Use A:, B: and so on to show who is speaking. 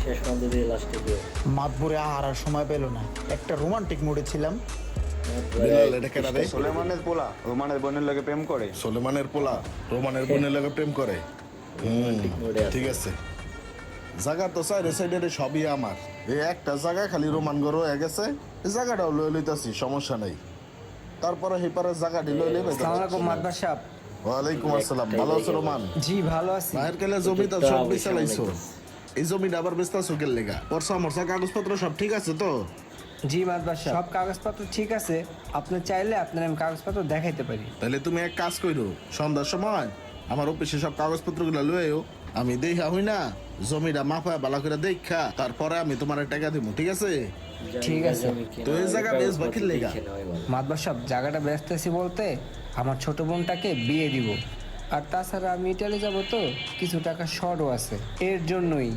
A: শেষ পর্যন্ত দিয়ে লাস্টে দিও।
B: মাতবরে আর সময় পেল না, একটা রোমান্টিক মুডে ছিলাম।
C: বিলাল এটা কেন রে?
D: সোলেমানের পোলা রোমানের বোনের লগে প্রেম করে।
C: সোলেমানের পোলা রোমানের বোনের লগে প্রেম করে।
A: রোমান্টিক মোডে আছে।
C: ঠিক আছে, জায়গা তো সাইডে সাইডে সবই আমার। এই একটা জায়গা খালি রোমান গরু হয়ে গেছে, এই জায়গাটাও লয়ে লইতাছি, সমস্যা নাই। তারপরে হেপারের জায়গাটি লয়ে লইবে।
E: আসসালামু আলাইকুম মাদবার সাহেব।
C: ওয়ালাইকুম আসসালাম। ভালো আছো রোমান?
E: জি ভালো আছি।
C: মায়ের কেলে জমিটা সব বেচালাইছো, এই জমিটা আবার বেচতাছো কেন লেগা? পরসা মরসা কাগজপত্র সব ঠিক আছে তো?
E: জি মাদবার সাহেব, সব কাগজপত্র ঠিক আছে। আপনি চাইলে আপনার আমি কাগজপত্র দেখাইতে পারি।
C: তাহলে তুমি এক কাজ করো, সন্ধ্যার সময় আমার অফিসে সব কাগজপত্রগুলো লয়েও, আমি দেখা হই না জমিটা মাপা ভালো করে দেখা, তারপরে আমি তোমার টাকা দিব, ঠিক আছে?
E: ঠিক আছে।
C: তো এই জায়গা বেশ বাকির লেগা।
E: মাদবার সাহেব, জায়গাটা বেচতেছি বলতে আমার ছোট বোনটাকে বিয়ে দিব, আর তাছাড়া আমি ইটালি যাব তো কিছু টাকা শর্টও আছে, এর জন্যই।